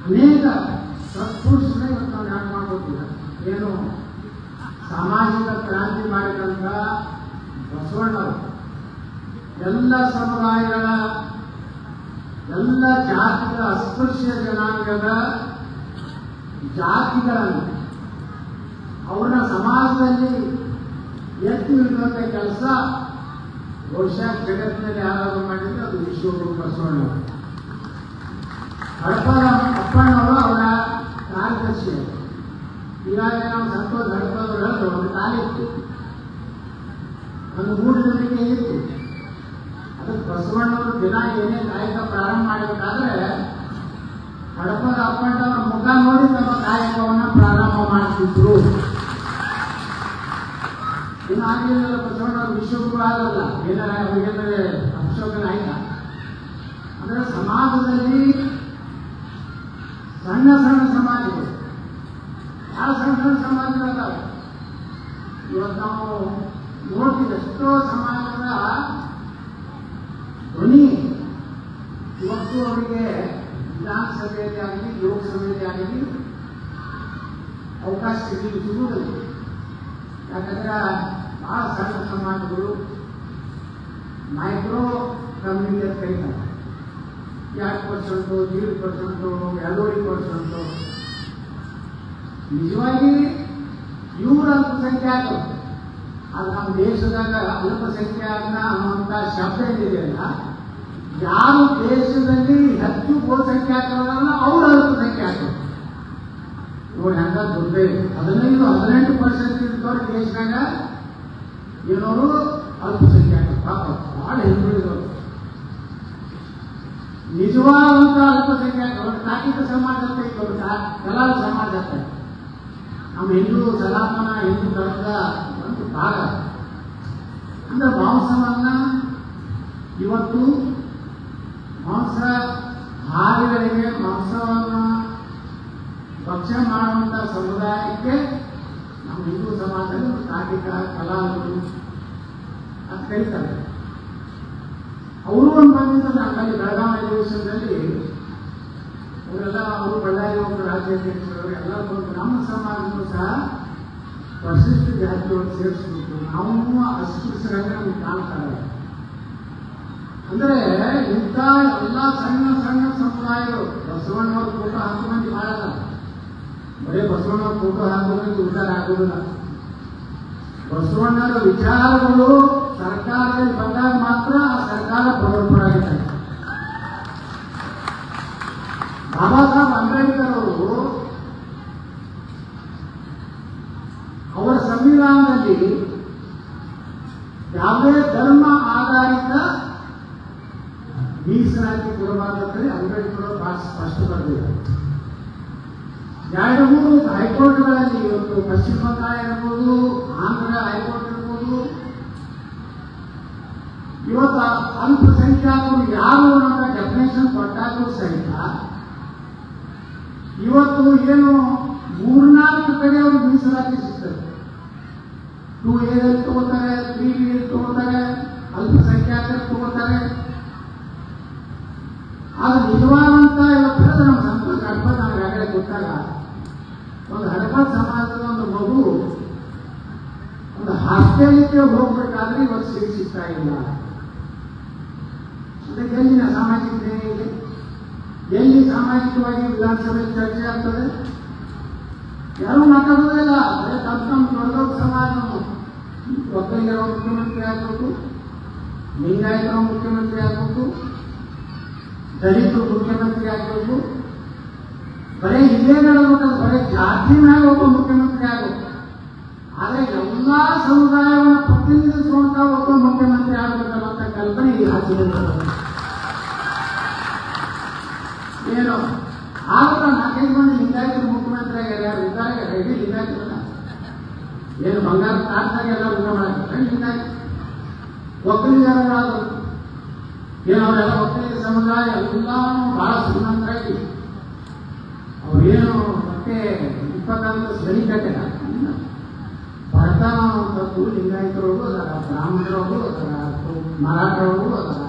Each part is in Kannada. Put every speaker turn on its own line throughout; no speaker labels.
ಅನೇಕ ಸತ್ಪುರುಷರೇ ಇವತ್ತು ನಾವು ಯಾಕೆ ಮಾಡ್ಕೊತಿಲ್ಲ. ಏನು ಸಾಮಾಜಿಕ ಕ್ರಾಂತಿ ಮಾಡಿದಂಥ ಬಸವಣ್ಣವರು ಎಲ್ಲ ಸಮುದಾಯಗಳ ಎಲ್ಲ ಜಾತಿಗಳ ಅಸ್ಪೃಶ್ಯ ಜನಾಂಗದ ಜಾತಿಗಳನ್ನು ಅವ್ರನ್ನ ಸಮಾಜದಲ್ಲಿ ಎತ್ತಿ ಹಿಡಿಯುವಂಥ ಕೆಲಸ ಬಹುಶಃ ಜಗತ್ತಿನಲ್ಲಿ ಯಾರಾದರೂ ಮಾಡಿದ್ರೆ ಅದು ವಿಶ್ವಗುರು ಬಸವಣ್ಣವರು. ಹಡಪದ ಅಪ್ಪಣ್ಣವರು ಅವರ ಕಾರ್ಯದರ್ಶಿಯವರು. ಈಗಾಗಲೇ ನಾವು ಸಂತೋಷ ಹಡಪದವರು ಹೇಳಿದ್ರು ಒಂದು ಕಾಲಿತ್ತು, ಒಂದು ಮೂಢನಂಬಿಕೆ ಇತ್ತು. ಅದಕ್ಕೆ ಬಸವಣ್ಣವರು ದಿನ ಏನೇ ಕಾಯಕ ಪ್ರಾರಂಭ ಮಾಡಬೇಕಾದ್ರೆ ಹಡಪದ ಅಪ್ಪಣ್ಣವರ ಮುಖ ನೋಡಿ ತಮ್ಮ ಕಾಯಕವನ್ನು ಪ್ರಾರಂಭ ಮಾಡ್ತಿದ್ರು. ಇನ್ನು ಆಗಲಿಲ್ಲ ಬಸವಣ್ಣವರು ವಿಶ್ವಗುರು ಆಗಲ್ಲ, ಏನಾರ ಅವರಿಗೆಂದರೆ ಅಶೋಕನ ಆಯ್ತ. ಅಂದರೆ ಸಮಾಜದಲ್ಲಿ ಸಣ್ಣ ಸಣ್ಣ ಸಮಾಜಗಳು, ಯಾವ ಸಣ್ಣ ಸಣ್ಣ ಸಮಾಜಗಳಿದ್ದಾವೆ. ಇವತ್ತು ನಾವು ನೋಡ್ತೀವಿ ಎಷ್ಟೋ ಸಮಾಜದ ಧ್ವನಿ ಇವತ್ತು ಅವರಿಗೆ ವಿಧಾನಸಭೆಯಲ್ಲಿ ಆಗಲಿ ಲೋಕಸಭೆಯಲ್ಲಿ ಆಗಲಿ ಅವಕಾಶ ಸಿಗುವುದಿಲ್ಲ. ಯಾಕಂದ್ರೆ ಬಹಳ ಸಣ್ಣ ಸಮಾಜಗಳು ಮೈಕ್ರೋ ಕಮ್ಯುನಿಟಿ ಅಂತ ಕರೀತಾರೆ. 2%, 3%, 2%. ನಿಜವಾಗಿ ಇವರು ಅಲ್ಪಸಂಖ್ಯಾತರು. ಅದು ನಮ್ಮ ದೇಶದಾಗ ಅಲ್ಪಸಂಖ್ಯಾತನ ಅನ್ನುವಂಥ ಶಬ್ದ ಏನಿದೆಯಲ್ಲ, ಯಾರು ದೇಶದಲ್ಲಿ ಹೆಚ್ಚು ಬಹುಸಂಖ್ಯಾತರಲ್ಲ ಅವರು ಅಲ್ಪಸಂಖ್ಯಾತರು. ನೋಡಿ ಹಂಗ ದುರ್ಬೇ 15-18% ಇದ್ದವ್ರು ದೇಶದಾಗ ಏನೋರು ಅಲ್ಪಸಂಖ್ಯಾತರು. ಪಾಪ ಭಾಳ ಹಿಂದುಳಿದವರು. ನಿಜವಾದಂಥ ಅಲ್ಪಸಂಖ್ಯಾತರು ತಾಕಿಕ ಸಮಾಜ ಅಂತ ಇದ್ದವರು, ಕಲಾಲ ಸಮಾಜ ಅಂತ ನಮ್ಮ ಹಿಂದೂ ಸನಾತನ ಹಿಂದೂ ಧರ್ಮದ ಒಂದು ಭಾಗ. ಅಂದ್ರೆ ಮಾಂಸವನ್ನ ಇವತ್ತು ಮಾಂಸಾಹಾರಿಗಳಿಗೆ ಮಾಂಸವನ್ನು ಭಕ್ಷ್ಯ ಮಾಡುವಂಥ ಸಮುದಾಯಕ್ಕೆ ನಮ್ಮ ಹಿಂದೂ ಸಮಾಜದಲ್ಲಿ ತಾಕಿಕ ಕಲಾವಿದರು ಅಂತ ಕರೀತಾರೆ. ಅವರು ಒಂದು ಬಂದಿದ್ದ ನಮ್ಮಲ್ಲಿ ಬೆಳಗಾವಿ ಅಧಿವೇಶನದಲ್ಲಿ ಅವರೆಲ್ಲ ಅವರು ಬಳ್ಳಾರಿ ಒಬ್ಬರು ರಾಜ್ಯಾಧ್ಯಕ್ಷರು ಎಲ್ಲ ಬಂದು ನಮ್ಮ ಸಮಾಜಕ್ಕೂ ಸಹ ಪರಿಶಿಷ್ಟ ಜಾತಿಯವರು ಸೇರಿಸ್ಬಿಟ್ಟು ನಾವು ಅಸ್ಪೃಶ್ಯರಾಗಿ ನಮ್ಗೆ ಕಾಣ್ತಾರೆ. ಅಂದರೆ ಇಂಥ ಎಲ್ಲ ಸಣ್ಣ ಸಣ್ಣ ಸಮುದಾಯಗಳು ಬಸವಣ್ಣವ್ರ ಫೋಟೋ ಹಾಕೋ ಮಂದಿ ಮಾಡಲ್ಲ. ಬರೀ ಬಸವಣ್ಣವ್ರ ಫೋಟೋ ಹಾಕೋ ಮಂದಿ ಉದ್ದಾರ ಆಗೋದಿಲ್ಲ. ಬಸವಣ್ಣರ ವಿಚಾರಗಳು ಸರ್ಕಾರದಲ್ಲಿ ಬಂದಾಗ ಮಾತ್ರ ಆ ಸರ್ಕಾರ ಬರೋಬ್ಬರಾಗಿದೆ. ಬಾಬಾ ಸಾಹೇಬ್ ಅಂಬೇಡ್ಕರ್ ಅವರು ಅವರ ಸಂವಿಧಾನದಲ್ಲಿ ಯಾವುದೇ ಧರ್ಮ ಆಧಾರಿತ ಮೀಸಲಾತಿ ಕೊಡಬಾರ್ದಂದ್ರೆ ಅಂಬೇಡ್ಕರ್ ಬಹಳ ಸ್ಪಷ್ಟ ಬರೆದಿದ್ದಾರೆ. 2-3 ಹೈಕೋರ್ಟ್ಗಳಲ್ಲಿ ಇವತ್ತು ಪಶ್ಚಿಮ ಬಂಗಾಳ ಇರ್ಬೋದು, ಆಂಧ್ರ ಹೈಕೋರ್ಟ್ ಇರ್ಬೋದು, ಇವತ್ತು ಅಲ್ಪಸಂಖ್ಯಾತರು ಯಾರು ಅನ್ನೋ ಡೆಫಿನೇಷನ್ ಕೊಟ್ಟಾಗೂ ಸಹಿತ ಇವತ್ತು ಏನು 3-4 ಕಡೆ ಅವರು ಮೀಸಲಾತಿ ಸಿಗ್ತದೆ. 2A ತಗೋತಾರೆ, 3B ತಗೋತಾರೆ, ಅಲ್ಪಸಂಖ್ಯಾತರು ತಗೋತಾರೆ. ಆದ್ರೆ ನಿಜವಾದಂತ ಇವತ್ತು ನಮ್ಮ ಸಂತೋಷ ಹಡಪದ ನಮ್ಗೆ ಆಗಲೇ ಗೊತ್ತಾಗ ಒಂದು ಹಡಪದ ಸಮಾಜದ ಒಂದು ಮಗು ಒಂದು ಹಾಸ್ಟೆಲ್ಗೆ ಹೋಗ್ಬೇಕಾದ್ರೆ ಇವತ್ತು ಸಿಗ್ತಾ ಇಲ್ಲ. ಅದಕ್ಕೆ ಎಲ್ಲಿನ ಸಾಮಾಜಿಕ ನ್ಯಾಯ ಇದೆ? ಎಲ್ಲಿ ಸಾಮಾಜಿಕವಾಗಿ ವಿಧಾನಸಭೆ ಚರ್ಚೆ ಆಗ್ತದೆ? ಯಾರು ಮಾತಾಡೋದಿಲ್ಲ. ಅದೇ ತಮ್ಮ ದೊಡ್ಡ ಸಮಾಜ ಒಕ್ಕಲಿಗರ ಮುಖ್ಯಮಂತ್ರಿ ಆಗ್ಬೇಕು, ಲಿಂಗಾಯತರ ಮುಖ್ಯಮಂತ್ರಿ ಆಗ್ಬೇಕು, ದಲಿತರು ಮುಖ್ಯಮಂತ್ರಿ ಆಗಬೇಕು. ಬರೀ ಇಲ್ಲೇ ನಡೆದ್ಬಿಟ್ಟು ಬರೀ ಜಾತಿ ಮೇಲೆ ಒಬ್ಬ ಮುಖ್ಯಮಂತ್ರಿ ಆಗಬೇಕು. ಆದರೆ ಎಲ್ಲಾ ಸಮುದಾಯವನ್ನು ಪ್ರತಿನಿಧಿಸುವಂತ ಒಬ್ಬ ಮುಖ್ಯಮಂತ್ರಿ ಆಗಬೇಕನ್ನೋಂಥ ಕಲ್ಪನೆ ಈ ರಾಜ್ಯದಲ್ಲಿ ಏನು ಆಗ 4-5 ಮಂದಿ ಲಿಂಗಾಯತರು ಮುಖ್ಯಮಂತ್ರಿ ಆಗ್ಯಾರ. ಇದ್ದಾರೆ ರೆಡಿ ಲಿಂಗಾಯತರಲ್ಲ, ಏನು ಬಂಗಾರ ಕಾಡ್ದಾಗ ಎಲ್ಲ ಊಟ ಮಾಡ್ತಾರೆ ಲಿಂಗಾಯತ. ಒಕ್ಕಲಿಗರಾದ್ರು ಏನು ಅವರೆಲ್ಲ ಒಕ್ಕಲಿಗ ಸಮುದಾಯ ಎಲ್ಲಾನು ಬಹಳ ಶ್ರೀಮಂತರಾಗಿ ಅವ್ರೇನು ಮತ್ತೆ 20 ಸರಿ ಕಟ್ಟಿಲ್ಲ. ಬಡತನ ಅಂತದ್ದು ಲಿಂಗಾಯತರವರು ಅದರ, ಬ್ರಾಹ್ಮಣರವರು ಅದರ, ಮರಾಠರವರು ಅದರ,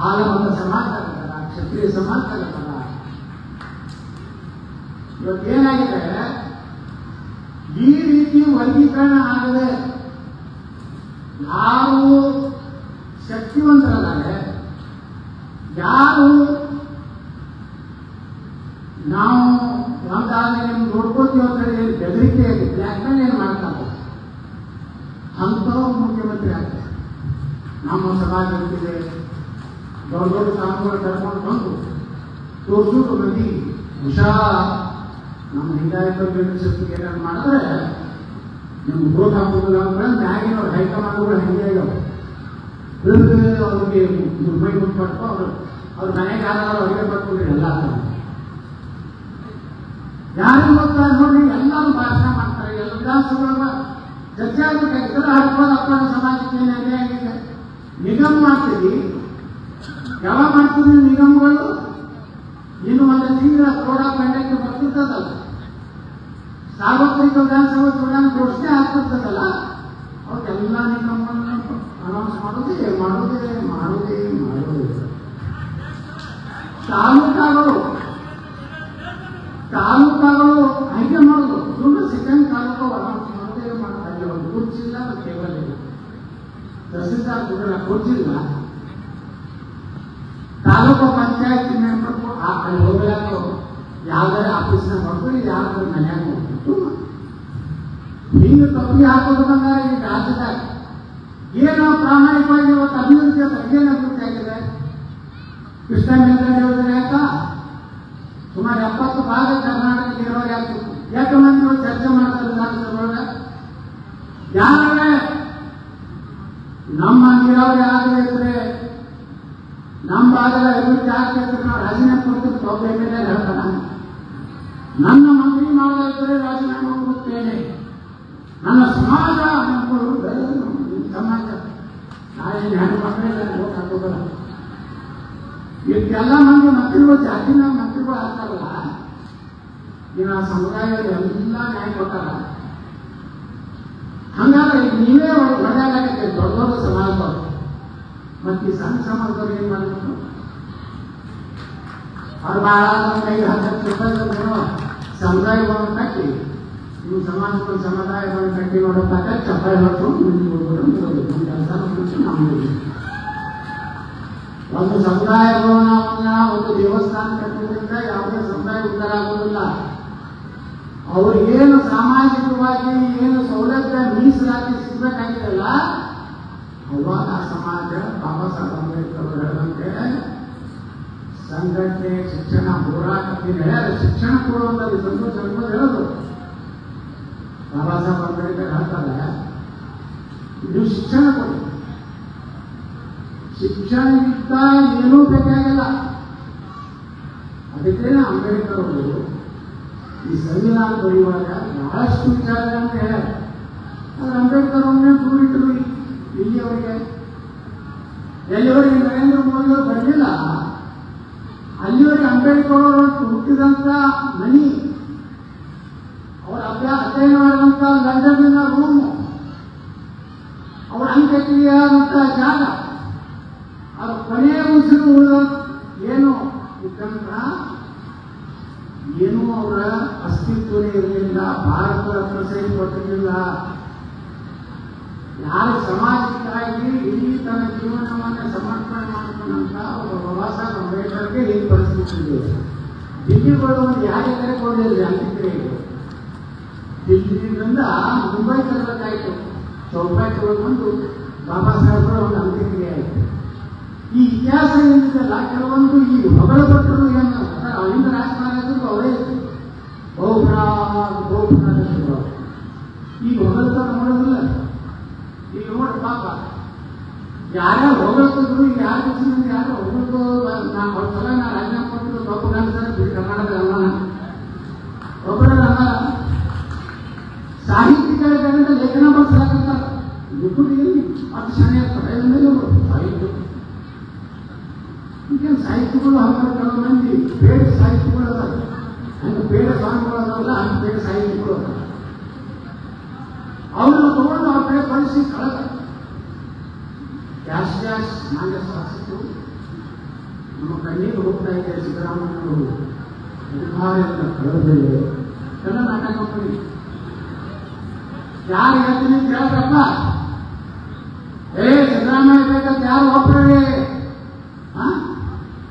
ಹಾಲಬಂದ ಸಮಾಜ ಅದರ, ಕ್ಷತ್ರಿಯ ಸಮಾಜ ಅದರ. ಇವತ್ತೇನಾಗಿದೆ, ಈ ರೀತಿ ವರ್ಗೀಕರಣ ಆಗದೆ ಯಾರು ಶಕ್ತಿವಂತರಾದರೆ, ಯಾರು ನಾವು ಒಂದಾದ್ರೆ ನಿಮ್ಗೆ ನೋಡ್ಕೋತೀವಿ ಅಂತ ಹೇಳಿ ಬೆದರಿಕೆ ಬ್ಲ್ಯಾಕ್ಮೇಲ್ ಏನು ಮಾಡ್ತಾರೆ, ಅಂಥವ್ರು ಮುಖ್ಯಮಂತ್ರಿ ಆಗ್ತಾರೆ. ನಮ್ಮ ಸಮಾಜಕ್ಕೆ ದೊಡ್ಡ ದೊಡ್ಡ ಸಾಮೂಹಿಕ ಕರ್ಕೊಂಡು ಬಂದು ತೋರಿಸೋದು ಮಂದಿ ಹುಷಾರ್. ನಮ್ಮ ಹಿಂದಾಯಕ ಶಕ್ತಿಗೆ ಏನಾದ್ರು ಮಾಡಿದ್ರೆ ನಿಮ್ಗೆ ಗ್ರೋತ್ ಹಾಕೋದಿಲ್ಲ ಅಂದ್ರೆ ಮ್ಯಾಗಿನವ್ರು ಹೈಕಮಾಂಡ್ಗಳು ಹಂಗೆ ಅವ್ರಿಗೆ ಮೈ ಮುಟ್ಪಟ್ಟು ಅವ್ರ ಮನೆಗೆ ಆದಾಗ ಅವ್ರಿಗೆ ಬರ್ಕೊಂಡ್ರಿ ಎಲ್ಲ ಯಾರು ಗೊತ್ತಾ ನೋಡಿ, ಎಲ್ಲರೂ ಭಾಷಣ ಮಾಡ್ತಾರೆ. ಎಲ್ಲ ವಿಧಾನಸಭೆ ಚರ್ಚೆ ಇತರ ಹಾಡ್ಬೋದಪ್ಪ ಸಮಾಜಕ್ಕೆ ಏನಾಗಿದೆ ಆಗಿದೆ. ನಿಗಮ ಮಾಡ್ತೀವಿ, ಯಾವಾಗ ಮಾಡ್ತೀವಿ ನಿಗಮಗಳು? ಇನ್ನು ಒಂದು ತಿಂಗಳ ಕೋಡ ಕಂಡಕ್ಟ್ ಬರ್ತಿರ್ತದಲ್ಲ, ಸಾರ್ವತ್ರಿಕ ವಿಧಾನಸಭೆ ಚುನಾವಣೆ ಘೋಷಣೆ ಆಗ್ತಿರ್ತದಲ್ಲ, ಅವಕ್ಕೆಲ್ಲ ನಿಗಮಗಳನ್ನು ಅನೌನ್ಸ್ ಮಾಡೋದೇ ಮಾಡೋದೇ ಮಾಡೋದೇ ಮಾಡೋದೇ. ತಾಲೂಕಾಗಳು ಆಯ್ಕೆ ಮಾಡೋದು, ಇನ್ನು ಸೆಕೆಂಡ್ ತಾಲೂಕು ಅನೌನ್ಸ್ ಮಾಡೋದೇ ಮಾಡೋದು. ಅಲ್ಲಿ ಒಂದು ಕುರ್ಚಿಲ್ಲ, ಒಂದು ಟೇಬಲ್ ಇಲ್ಲ, ತಹಸೀಲ್ದಾರ್ ಕೂಡ ಕುರ್ಚಿಲ್ಲ. ತಾಲೂಕು ಪಂಚಾಯತ್ ಮೆಂಬರ್ ಅಲ್ಲಿ ಹೋಗ್ಲಾಕ ಯಾವ್ದಾರ ಆಫೀಸ್ನಾಗ ಮಾಡ್ಕೊಂಡು ಯಾವ್ದಾರ ಮನ್ಯಾಗ ಹೋಗ್ಬಿಟ್ಟು ಹಿಂಗೆ ತಪ್ಪಿ ಹಾಕೋದು ಬಂದಾಗ ಈ ರಾಜ್ಯದಾಗ ಏನೋ ಪ್ರಾಮಾಣಿಕವಾಗಿ ಇವತ್ತು ಅಭಿವೃದ್ಧಿ ಅಂತ ಏನು ಅಭಿವೃದ್ಧಿ ಆಗಿದೆ. ಕೃಷ್ಣ ಮೇಲ್ಗಡೆ ಯೋಜನೆ ಯಾಕ ಸುಮಾರು 70 ಭಾಗ ಕರ್ನಾಟಕ ನೀರಾವರಿ ಆಗ್ತಿತ್ತು. ಯಾಕೆ ಮಂದಿ ಚರ್ಚೆ ಮಾಡ್ತಾರೆ ರಾಜ್ಯದೊಳಗೆ? ಯಾರೇ ನಮ್ಮ ನೀರಾವರಿ ಆಗಬೇಕ್ರೆ, ನಮ್ಮ ಭಾಗದ ಅಭಿವೃದ್ಧಿ ಆಗ್ತಿದ್ರೆ ನಾವು ರಾಜೀನಾಮೆ ಕೊಡ್ತೀವಿ. ಒಬ್ಬ ಎಮ್ಮೆಲ್ಲೆ ಹೇಳ್ತಾರ, ನನ್ನ ಮಂತ್ರಿ ಮಾಡಲಿದ್ರೆ ರಾಜೀನಾಮೆ ಕೊಡುತ್ತೇನೆ, ನನ್ನ ಸಮಾಜ ಸಮಾಜ ನಾಳೆ ಹೆಣ್ಣು ಮಕ್ಕಳಿಗೆ ಓಟ್ ಹಾಕೋದಲ್ಲ. ಇದಕ್ಕೆಲ್ಲ ಮಂದಿ ಮಂತ್ರಿಗಳು ಜಾತಿನ ಮಂತ್ರಿಗಳು ಆಗ್ತಾರಲ್ಲ, ಈಗ ಸಮುದಾಯದಲ್ಲಿ ಎಲ್ಲ ನ್ಯಾಯ ಕೊಟ್ಟಾರ. ಹಂಗಾದ್ರೆ ಈಗ ನೀವೇ ಹೊಡೆದಾಗತ್ತೆ ದೊಡ್ಡ ದೊಡ್ಡ ಸಮಾಜದವರು. ಮತ್ತೆ ಈ ಸಣ್ಣ ಸಮಾಜದವ್ರು ಏನ್ ಮಾಡಬೇಕು? ಅವ್ರು ಬಹಳ 5-10 ರೂಪಾಯಿ ಸಮುದಾಯ ಭವನ ಕಟ್ಟಿ, ನೀವು ಸಮಾಜಕ್ಕೆ ಸಮುದಾಯ ಭವನ ಕಟ್ಟಿ ನೋಡೋದಾಗ ಚಪ್ಪಾಳೆ ಹೊಡ್ಕೊಂಡು ಕೆಲಸ ನಾವು ಒಂದು ಸಮುದಾಯ ಭವನವನ್ನ ಒಂದು ದೇವಸ್ಥಾನ ಕಟ್ಟುವುದರಿಂದ ಯಾವುದೇ ಸಮುದಾಯ ಉದ್ಧಾರ ಆಗುವುದಿಲ್ಲ. ಅವ್ರಿಗೇನು ಸಾಮಾಜಿಕವಾಗಿ ಏನು ಸೌಲಭ್ಯ ಮೀಸಲಾತಿ ಸಿಗಬೇಕಾಗಿದೆಯಲ್ಲ, ಅವಾಗ ಆ ಸಮಾಜ ಬಾಬಾ ಸಾಹೇಬ್ ಅಂಬೇಡ್ಕರ್ ಅವರು ಹೇಳಿದಂತೆ ಸಂಘಟನೆ, ಶಿಕ್ಷಣ, ಹೋರಾಟಕ್ಕೆ ಶಿಕ್ಷಣ ಕೊಡುವಂತ ಸಂತೋಷ ಹೇಳೋದು. ಬಾಬಾ ಸಾಹೇಬ್ ಅಂಬೇಡ್ಕರ್ ಹೇಳ್ತಾರೆ, ಇದು ಶಿಕ್ಷಣ ಕೊಡಿ, ಶಿಕ್ಷಣಕ್ಕಿಂತ ಏನೂ ಬೇಕಾಗಿಲ್ಲ. ಅದಕ್ಕೆ ಅಂಬೇಡ್ಕರ್ ಅವರು ಈ ಸಂವಿಧಾನ ಬರೆಯುವಾಗ ಬಹಳಷ್ಟು ವಿಚಾರಗಳನ್ನು ಹೇಳ್ಯಾರ. ಆದ್ರೆ ಅಂಬೇಡ್ಕರ್ ಅವನ್ನೇ ದೂರಿಟ್ಟರು ಇಲ್ಲಿಯವರಿಗೆ. ಎಲ್ಲಿವರೆಗೆ ನರೇಂದ್ರ ಮೋದಿ ಅವರು ಬರಲಿಲ್ಲ, ಅಲ್ಲಿವರೆಗೆ ಅಂಬೇಡ್ಕರ್ ಅವರು ಹುಟ್ಟಿದಂತ ಮನಿ, ಅವರ ಅಧ್ಯಯನ ಮಾಡಿದಂತ ಲಂಡನ್ನಿನ ರೂಮು, ಅವರ ಅಂತ್ಯಕ್ರಿಯೆಯಾದಂತ ಜಾಗ, ಅದು ಕೊನೆಯ ಉಸಿರು ಉಳಿದ ಏನು ಇದ್ದಂತ ಏನೂ ಅವರ ಅಸ್ತಿತ್ವನೇ ಇರಲಿಲ್ಲ. ಭಾರತ ರತ್ನ ಕೊಟ್ಟಿರಲಿಲ್ಲ. ಯಾರು ಸಮಾಜಕ್ಕಾಗಿ ಇಡೀ ತನ್ನ ಜೀವನವನ್ನು ಸಮರ್ಪಣೆ ಮಾಡಿಕೊಂಡಂತ ಬಾಬಾ ಸಾಹೇಬ್ ಅಂಬೇಡ್ಕರ್ಗೆ ಈ ಪರಿಸ್ಥಿತಿ ಇದೆ. ದಿಲ್ಲಿಗಳು ಯಾರಿಗಾರೆ ಕೊಡಲಿಲ್ಲ ಅಂತ್ಯಕ್ರಿಯೆಗೆ. ದಿಲ್ಲಿಯಿಂದ ಮುಂಬೈ ತರಬೇಕಾಯಿತು, ಚೌಪಾಯಿ ತಗೊಂಡು ಬಾಬಾ ಸಾಹೇಬ್ರ ಒಂದು ಅಂತ್ಯಕ್ರಿಯೆ ಆಯಿತು. ಈ ಇತಿಹಾಸ ಏನಿದೆಲ್ಲ ಕೆಲವೊಂದು ಈ ಹೊಗಳ ಭಟ್ಟರು ಏನು ಅಲ್ಲಿಂದ ರಾಜಕಾರಣಿಗಳು ಅವರೇ ಬಹುಪ್ರಾಣ ಈ ಹೊಗಳತನ ನೋಡೋದಿಲ್ಲ. ಈಗ ನೋಡಿ ಪಾಪ ಯಾರ್ಯಾರು ಹೊಗಳ್ತಿದ್ರು, ಈಗ ಯಾರು ಖುಷಿಯಿಂದ ಯಾರು ಹೊಗಳ್ತು. ನಾವು ಸಲ ನಾ ರಾಜೀನಾಮೆ ಕೊಟ್ಟಿದ್ದು ದೊಡ್ಡ ಕರ್ನಾಟಕದ ಅಲ್ಲ, ಒಬ್ಬರ ಸಾಹಿತ್ಯಿಕರಿಂದ ಲೇಖನ ಬಳಸಲಾಗುತ್ತಾರೆ. ಅದು ಶನಿ ಸಾಹಿತ್ಯ ಈಗೇನು ಸಾಹಿತ್ಯಗಳು ಹಂಗಾರೆ ಕೆಲವು ಮಂದಿ ಬೇಡ ಸಾಹಿತ್ಯಗಳು ಅದ, ಹಂಗೆ ಬೇಡ ಸಾಂಗ್ಗಳು ಅದಾವಲ್ಲ, ಹಂಗೆ ಬೇಡ ಸಾಹಿತ್ಯಗಳು ಅದ. ಅವ್ರನ್ನ ತಗೊಂಡು ಅವ್ರ ಕಡೆ ಕಳಿಸಿ ಕಳೆದ ಗ್ಯಾಸ್ ನಾನೇ ಶಾಸಕರು ನಮ್ಮ ಕಣ್ಣೀರು ಹೋಗ್ತಾ ಇದೆ. ಸಿದ್ದರಾಮಯ್ಯವರು ಅಧಿಕಾರದ ಕಳದಲ್ಲಿ ಕನ್ನಡ ನಾಟಕ ಕಂಪನಿ ಯಾರು ಹೇಳ್ತೀನಿ ಕೇಳಪ್ಪ. ಸಿದ್ದರಾಮಯ್ಯ ಬೇಕಂತ ಯಾರು ಒಬ್ಬರೇ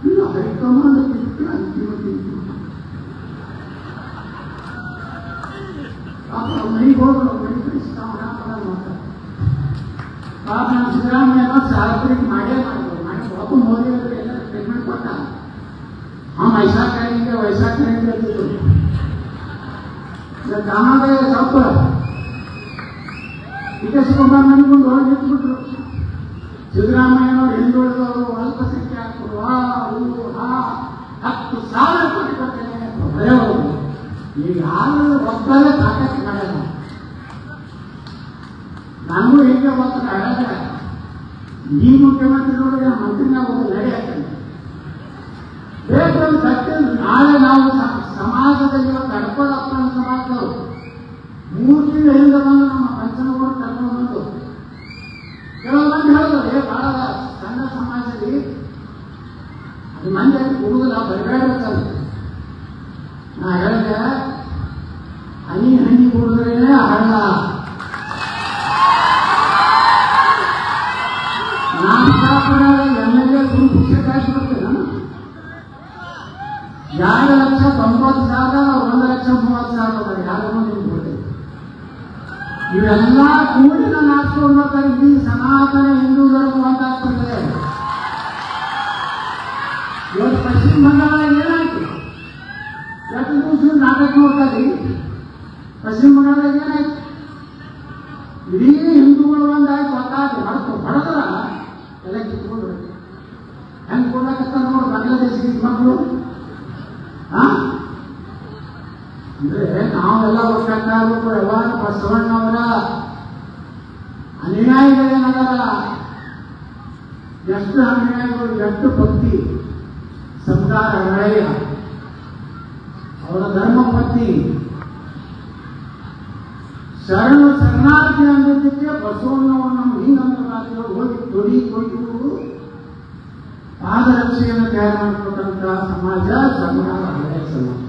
ಇಲ್ಲ ಹೈಕಮಾಂಡ್ ಕಿತ್ತು ಅಂತಿಮ ಮನೆಗೆ ಹೋದ್ರು ಮನೆ ಪಾಪ ನಮ್ಮ ಸಿದ್ದರಾಮಯ್ಯ ಸಾರ್ವಜನಿಕ ಮಾಡೇ ಮಾಡಿದ್ರು ಪಾಪ ಮೋದಿ ಅವರಿಗೆ ಎಲ್ಲ ಪೇಮೆಂಟ್ ಕೊಟ್ಟ हम ऐसा करेंगे वैसा करेंगे जब दामाद सब डी ಕೆ ಶಿವಕುಮಾರ್ ನನಗೊಂದು ಒಳಗೆ ನಿಂತುಬಿಟ್ರು. ಸಿದ್ದರಾಮಯ್ಯನವರು ಹಿಂದುಳಿದವರು ಅಲ್ಪಸಂಖ್ಯಾತರು 10,000 ಕೋಟಿ ಕೊಡ್ತೇನೆ ಬರೆಯವರು ಈಗ ಯಾರು ಒಬ್ಬರೇ ತಾಕತ್ತು ಮಾಡಲ್ಲ. ನನಗೂ ಹೀಗೆ ಒಬ್ಬರು ಹೇಳಲ್ಲ ಈ ಮುಖ್ಯಮಂತ್ರಿಗಳಿಗೆ ಮಂತ್ರಿನ ಒಂದು ನಡೆ ಹಾಕ್ತೇನೆ ಬೇಕು ಸತ್ಯ. ನಾಳೆ ನಾವು ಸಮಾಜದಲ್ಲಿ ಕಡ್ಕೊಳ್ಳಪ್ಪನ ಸಮಾಜದವರು 3 ತಿಂಗಳ ಹಿಂದೆ ಬಂದು ನಮ್ಮ ಪಂಚಮಗಳು ಕರ್ಕೊಂಡು ಬಂದು ಕೆಲವೊಂದು ಹೇಳಿದ್ರು ಬಹಳ ಸಣ್ಣ ಸಮಾಜದಲ್ಲಿ ಅದು ಮಂದಿ ಹುಡುಗಲ್ಲ ಬರಬೇಡ. ನಾ ಹೇಳಿದೆ ಹನಿ ಹನಿ ಹುಡುಗರೇನೆ ಹಳ್ಳ. ಎಮ್ಎಲ್ಎ ಪುಸ್ತಕ ಹಾಕಿಬಿಡ್ತೇನೆ 2,90,000 1,30,000 ಯಾರು ನಿಂತ್ಬಿಟ್ಟೆ. ಇವೆಲ್ಲ ಕೂಡಿ ನಾನು ಹಾಕ್ಕೊಂಡು ಬರ್ತಾರೆ. ಈ ಸನಾತನ ಹಿಂದೂ ಧರ್ಮ ಒಂದಾಗ್ತದೆ. ಇವತ್ತು ಪಶ್ಚಿಮ ಬಂಗಾಳ ಏನಾಯ್ತು? ಎಷ್ಟು ದಿವಸ ನಾಟಕ ನೋಡ್ತಾರೆ. ಪಶ್ಚಿಮ ಬಂಗಾಳದಾಗ ಏನಾಯ್ತು? ಇಡೀ ಹಿಂದೂಗಳು ಒಂದಾಗಿ ಗೊತ್ತಾಯ್ತು ಹೊಡೆದ್ರ ಎಲ್ಲ ಕಿತ್ಕೊಂಡು ಹೆಂಗ್ ಕೊಡ್ಲಾಕತ್ತ ನೋಡಿ ಬಾಂಗ್ಲಾದೇಶಿ ಮಕ್ಕಳು. ಅಂದ್ರೆ ನಾವೆಲ್ಲ ಒಟ್ಟಾಗಬೇಕು. ಯಾವಾಗ ಬಸವಣ್ಣವರ ಅನುಯಾಯಿಗಳೇನಲ್ಲ ಎಷ್ಟು ಅನುಯಾಯಿಗಳು ಎಷ್ಟು ಭಕ್ತಿ ಸಂಸ್ಕಾರ ಹಳೆಯ ಅವರ ಧರ್ಮ ಪತ್ನಿ ಶರಣಾರ್ಥಿ ಅಂದಿದ್ದಕ್ಕೆ ಬಸವಣ್ಣವರು ನಮ್ಮ ಹಿಂಗಂತ ಹೋಗಿ ತೊಡಿ ಕೊಟ್ಟು ಪಾದರಕ್ಷೆಯನ್ನು ತಯಾರು ಮಾಡಿಕೊಟ್ಟಂತ ಸಮಾಜ ಸಂಗ್ರಹ ಹಳೆಯ ಸಮಾಜ.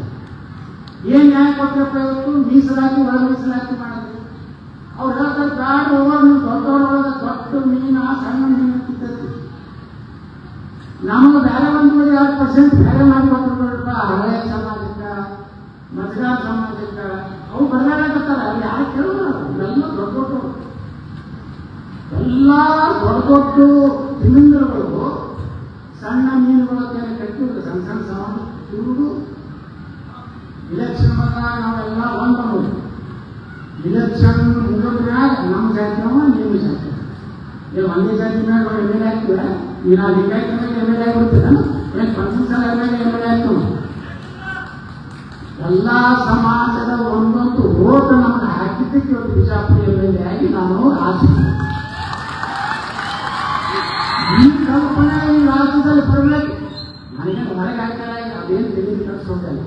ಏನ್ ನ್ಯಾಯ ಕೊಟ್ಟಪ್ಪ ಇವತ್ತು? ಮೀಸಲಾತಿ ಒಳ ಮೀಸಲಾತಿ ಮಾಡಿದ್ರು. ಅವ್ರು ಹೇಳ್ತಾರೆ ಬ್ಯಾಡ ಹೋಗೋದು ನೀವು ದೊಡ್ಡವರೊಳಗೆ ದೊಡ್ಡ ಮೀನ ಸಣ್ಣ ಮೀನು ತಿಂತೈತಿ. ನಮಗೆ ಬೇರೆ ಒಂದು 2% ಬೇರೆ ಮಾಡಿಕೊಟ್ಟಿರ್ಬೇಕಪ್ಪ ಹಳೆಯ ಸಮಾಜಕ್ಕೆ ಮಜಗಾರ್ ಸಮಾಜಕ್ಕೆ. ಅವು ಬದಲಾಗತ್ತಾರ ಅಲ್ಲಿ ಯಾರು ಕೇಳೋದು? ಇವೆಲ್ಲ ದೊಡ್ಡ ಎಲ್ಲ ದೊಡ್ಡ ತಿಮಿಂಗಲಗಳು ಸಣ್ಣ ಮೀನುಗಳಕ್ಕೆ ಕಟ್ಟಿದ್ರು. ಸಣ್ಣ ಸಣ್ಣ ಸಮಾಜ ತಿರುವುದು ಇಲೆಕ್ಷನ್ ಬಂದಾಗ ನಾವೆಲ್ಲ ಒಂದು ಇಲೆಕ್ಷನ್ ಮುಗಿದ್ಮ್ಯಾಗ ನಮ್ಮ ಜಾತಿಯವ ನಿಮ್ಮ ಜಾತಿ ಒಂದೇ ಜಾತಿ ಮ್ಯಾಗ ಎಮ್ ಎಲ್ ಎ ಆಗ್ತೀವ. ಈಗ ನಾವು ಲಿಂಗಾಯತ ಮ್ಯಾಗ ಎಮ್ ಎಲ್ ಎ ಆಗಿಬಿಡ್ತೀರ ಏನು 15 ಸಲ ಮ್ಯಾಗ ಎಮ್ ಎಲ್ ಎ ಆಗ್ತೀವಿ. ಎಲ್ಲ ಸಮಾಜದ ಒಂದೊಂದು ಓಟ್ ನಮ್ಮನ್ನು ಹಾಕಿದ್ದಕ್ಕೆ ಒಂದು ಬಿಜಾಪುರ ಎಮ್ ಎಲ್ ಎ ಆಗಿ ನಾನು ಆಶಿಸಿದೆ. ಈ ಕಲ್ಪನೆ ಈ ರಾಜ್ಯದಲ್ಲಿ ಬರಬೇಕು. ನನಗೆ ಹೊರಗೆ ಹಾಕ್ತಾರೆ ಅದೇನು ತೆಗೆದು ಕಳಿಸೋದಲ್ಲ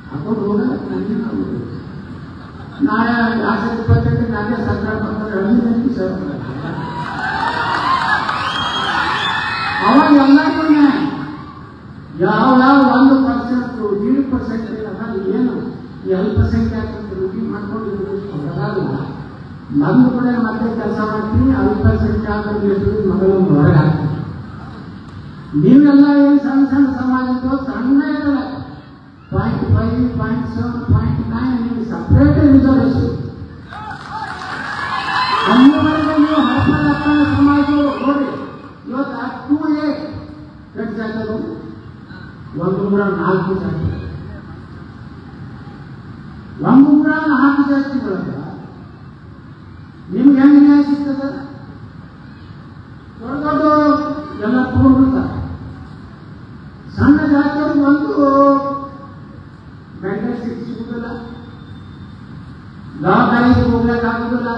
ಹಾಕೊಂಡು ಹೋಗಲ್ಲ. ನನಗೆ ನಾಳೆ 2028 ನಾನೇ ಸರ್ಕಾರ ಬರ್ತಾರೆ ಅಲ್ಲಿಂದ ಸರ್ ಅವಾಗ ಎಲ್ಲರಿಗೂ ಯಾವ 1% 1% ಇಲ್ಲ ಏನು ಈ ಅಲ್ಪಸಂಖ್ಯಾತರು ರೂಢಿ ಮಾಡ್ಕೊಂಡು ಹೊರಗಲ್ಲ. ಬಂದು ಕೂಡ ಮತ್ತೆ ಕೆಲಸ ಮಾಡ್ತೀನಿ. ಅಲ್ಪಸಂಖ್ಯಾತರು ಮಗಳನ್ನು ಹೊರಗೆ ಹಾಕ್ತೀನಿ. ನೀವೆಲ್ಲ ಏನು ಸಣ್ಣ ಸಣ್ಣ ಸಮಾಜದ್ದು ಸಣ್ಣ ಇರಲ್ಲ 0.5, 0.7, 0.9 ನಿಮಗೆ ಸಪ್ರೇಟ್ ರಿಸರ್ವೇಶನ್. ಅಲ್ಲಿವರೆಗೆ ನೀವು ಹರಪಲ್ಲಪ್ಪ ಸಮಾಜ ನೋಡಿ ಇವತ್ತು 2A ಎಷ್ಟು ಜಾತಿಗಳು 104 ಜಾತಿ 104 ಜಾತಿಗಳಲ್ಲ. ನಿಮ್ಗೆ ಹೆಂಗೆ ನ್ಯಾಯ ಸಿಗ್ತದೆ? ದೊಡ್ಡ ದೊಡ್ಡ ಎಲ್ಲ ತಗೊಂಡ್ಬಿಡ್ತಾರೆ. ಸಣ್ಣ ಜಾತಿಯವ್ರಿಗೆ ಒಂದು ಗಂಟೆ ಸಿಗುದಿಲ್ಲ, ಜವಾಬ್ದಾರಿಗೆ ಹೋಗ್ಲಿಕ್ಕಾಗುದಿಲ್ಲ,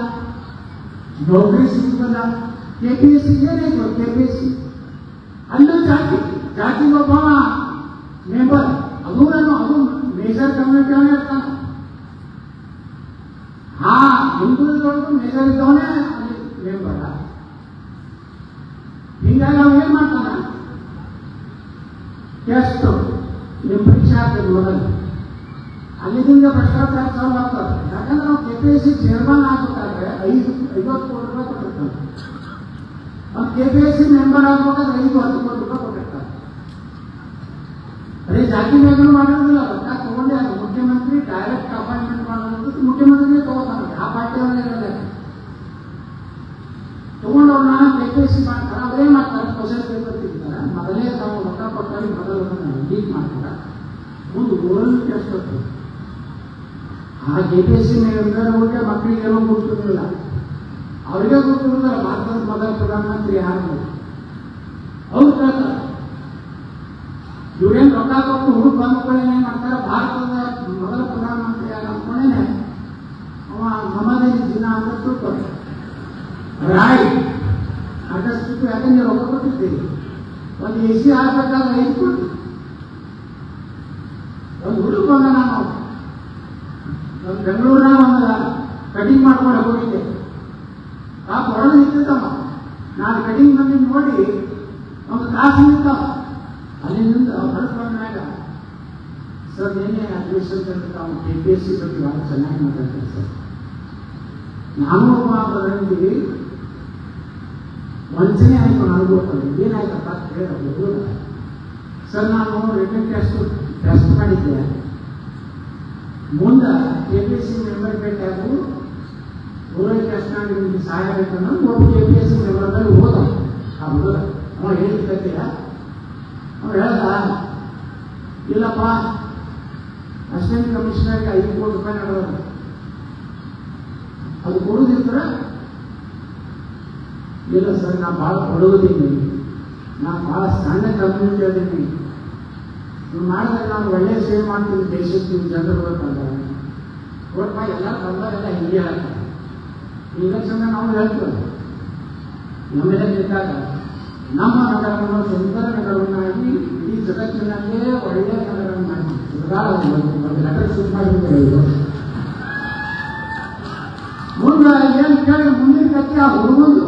ನೌಕರಿ ಸಿಗುದಿಲ್ಲ. KPSC ಏನಾಯ್ತು? KPSC ಅಲ್ಲೂ ಜಾತಿ ಒಬ್ಬ ಮೆಂಬರ್ ಅದು ಮೇಜರ್ ಕಮ್ಯುನಿಟಿ ಅವನೇ ಇರ್ತಾನೆ. ಹಿಂದುಳಿದೊಳಗೂ ಮೇಜರ್ ಇದ್ದವನೇ ಅಲ್ಲಿ ಮೆಂಬರ್. ಹಿಂಗಾಗಿ ನಾವು ಏನ್ ಮಾಡ್ತಾನ ಎಷ್ಟು ನಿಮ್ಮ ಪರೀಕ್ಷೆ ಮೊದಲು ಅಲ್ಲಿದಿಂದ ಭ್ರಷ್ಟಾಚಾರ ಚಾಲು ಆಗ್ತದೆ. ಯಾಕಂದ್ರೆ ನಾವು KPSC ಚೇರ್ಮನ್ ಆಗ್ಬೇಕಾದ್ರೆ 50 ಕೋಟಿ ರೂಪಾಯಿ ಕೊಟ್ಟಿರ್ತಾರೆ. ಒಂದು KPSC ಮೆಂಬರ್ ಆಗ್ಬೇಕಾದ್ರೆ 5-10 ಕೋಟಿ ರೂಪಾಯಿ ಕೊಟ್ಟಿರ್ತಾರೆ. ಅದೇ ಜಾತಿ ಮೇಲೂ ಮಾಡಿರೋದಿಲ್ಲ, ರೊಕ್ಕ ತಗೊಂಡೆ ಅದು ಮುಖ್ಯಮಂತ್ರಿ ಡೈರೆಕ್ಟ್ ಅಪಾಯಿಂಟ್ಮೆಂಟ್ ಮಾಡೋದು ಮುಖ್ಯಮಂತ್ರಿನೇ ತಗೋತಾರೆ. ಆ ಪಾರ್ಟಿಯವರೇ ಇರೋದೇ ತಗೊಂಡವ್ರನ್ನ KPSC ಮಾಡ್ತಾರೆ. ಅವರೇ ಮಾಡ್ತಾರೆ, ಕ್ವಶನ್ ಪೇಪರ್ ತೆಗಿತಾರೆ. ಮೊದಲೇ ತಾವು ರೊಕ್ಕ ಕೊಟ್ಟಾಗಿ ಮೊದಲು ಲೀಕ್ ಮಾಡ್ತಾರೆ. ಮುಂದೆ ಊರಲ್ಲಿ ಟೆಸ್ಟ್ ಕೊಡ್ತಾರೆ. ಆ KPSC ಮೆಂಬರ್ಗೆ ಮಕ್ಕಳಿಗೆ ಏನೋ ಗೊತ್ತಿರಲಿಲ್ಲ, ಅವರಿಗೆ ಗೊತ್ತಿರಲಿಲ್ಲ ಭಾರತದ ಮೊದಲ ಪ್ರಧಾನಮಂತ್ರಿ ಯಾರು ಅವ್ರು ಕೇಳ್ತಾರೆ. ಇವ್ರೇನು ರೊಕ್ಕ ಕೊಟ್ಟು ಹುಡುಗ ಬಂದ್ಕೊಳ್ಳಿ ಏನ್ ಮಾಡ್ತಾರೆ, ಭಾರತದ ಮೊದಲ ಪ್ರಧಾನಮಂತ್ರಿ ಯಾರು ಅಂದ್ಕೊಂಡೇನೆ ಅವ ನಮ್ಮದೇನು ದಿನ ಅಂತ ತಿಳ್ತಾರೆ. ರಾಯ್ ಅಡ್ರೆಸ್ ಯಾಕಂದ್ರೆ ರೊಕ್ಕ ಕೊಟ್ಟಿದ್ದೀರಿ. ಒಂದು AC ಹಾಕ್ಬೇಕಾದ್ರೆ 5 ಕೋಟಿ. ಒಂದು ಹುಡುಗ ಬಂದ, ನಾನು ಒಂದು ಬೆಂಗಳೂರಿನ ಒಂದು ಕಟಿಂಗ್ ಮಾಡ್ಕೊಂಡು ಹೋಗಿದ್ದೆ. ಆ ಹೊರಗೆ ನಿಂತಿದ್ದವ, ನಾನು ಕಟಿಂಗ್ ಬಂದು ನೋಡಿ ಒಂದು ತಾಸು ನಿಂತಾವ. ಅಲ್ಲಿಂದ ಹೊರಗೆ ಬಂದಾಗ ಸರ್ ಏನೇ ಅಡ್ಮಿಷನ್ ತಾವು KPSC ಬಗ್ಗೆ ಭಾಳ ಚೆನ್ನಾಗಿ ಮಾತಾಡ್ತಾರೆ ಸರ್. ನಾನು ಒಬ್ಬ ಅದರಲ್ಲಿ ವಂಚನೆ ಆಯ್ತು ನನಗೂ. ಏನಾಯ್ತಪ್ಪ ಅಂತ ಹೇಳೋದು ಸರ್, ನಾನು ರಿಟರ್ನ್ ಟೆಸ್ಟ್ ಮಾಡಿದ್ದೆ. ಮುಂದೆ KPSC ಮೆಂಬರ್ ಬೇಕಾದ್ರು ಊರಲ್ಲಿ ಟೆಸ್ಟ್ ಮಾಡಿ ನಿಮಗೆ ಸಹಾಯ ಬೇಕಂದ್ರೆ ಒಬ್ಬ KPSC ಮೆಂಬರ್ದಲ್ಲಿ ಹೋದ. ಆ ಹುಡುಗ ಅವ ಹೇಳಿದ್ದಕ್ಕಿಲ್ಲ, ಅವ್ರು ಹೇಳ್ದ ಇಲ್ಲಪ್ಪ ಅಸಿಸ್ಟೆಂಟ್ ಕಮಿಷನರ್ಗೆ 5 ಕೋಟಿ ರೂಪಾಯಿ ನಡೆದ ಅದು ಕೊಡುದಿದ್ರೆ ಇಲ್ಲ ಸರ್, ನಾ ಭಾಳ ಕೊಡುವುದಿದ್ದೀನಿ, ನಾನು ಭಾಳ ಸಣ್ಣ ಕಮ್ಯುನಿಟಿ ಅದೀನಿ, ನೀವು ಮಾಡಿದ್ರೆ ನಾನು ಒಳ್ಳೆ ಸೇವೆ ಮಾಡ್ತೀನಿ ದೇಶಕ್ಕೆ, ನೀವು ಜನರು ಬರ್ತಾರೆ ಕೊಡಪ್ಪ. ಎಲ್ಲ ಬಂದವರೆಲ್ಲ ಹಿಂಗೆ ಹೇಳ್ತಾರೆ. ಇಲೆಕ್ಷನ್ ನಾವು ಹೇಳ್ತೀವಿ, ನಮ್ಮೆಲ್ಲ ಗೆದ್ದಾಗ ನಮ್ಮ ನಗರವನ್ನು ಸುಂದರ ನಗರವನ್ನಾಗಿ ಇಡೀ ಜಗತ್ತಿನಲ್ಲೇ ಒಳ್ಳೆಯ ನಗರವನ್ನಾಗಿ ಒಂದು ಲೆಟರ್ ಶೂಟ್ ಮಾಡಿದ್ರೆ ಮುಂದೆ ಏನು ಕೇಳಿ ಮುಂದಿನ ಕತ್ತಿ ಆ ಹುಡುಗಂದು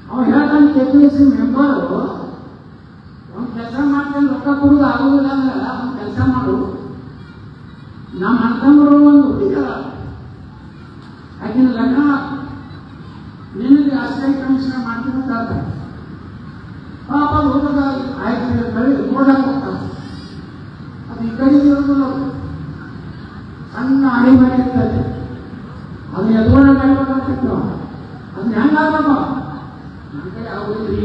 ಅವ್ನು ಹೇಳ್ತಾನೆ KPSC ಮೆಂಬರು ಅವ್ನು ಕೆಲಸ ಮಾಡ್ತಾನೆ, ರೊಕ್ಕ ಕೊಡೋದು ಆಗೋದಿಲ್ಲ ಅಂದ್ರೆ ಅವ್ನು ಕೆಲಸ ಮಾಡು. ನಮ್ಮ ಅಣ್ಣಂಬರು ಒಂದು ಹುಡುಗ ಆಕಿನ ಲಗ್ನ ನಿನಗೆ ಅಸಿಸ್ಟೆಂಟ್ ಕಮಿಷನರ್ ಮಾಡ್ತೀನಿ ಅಂತ ಹೇಳ್ತಾರೆ. ಪಾಪ ಹುಡುಗ ಆಯ್ತು ಕಳಿ ನೋಡಕ್ಕೆ ಹೋಗ್ತಾನೆ. ಅದು ಈ ಕಡೆ ಇರೋದಿಲ್ಲ, ಸಣ್ಣ ಅಡಿ ಮನೆ ಇರ್ತದೆ, ಅದನ್ನ ಎದುರುಗಡೆ ಆಗ್ಬೇಕಂತಿತ್ತು. ಅದನ್ನ ಹೆಂಗಾಗಬೇಕು ನನ್ನ ಕಡೆ ಆಗೋದ್ರಿ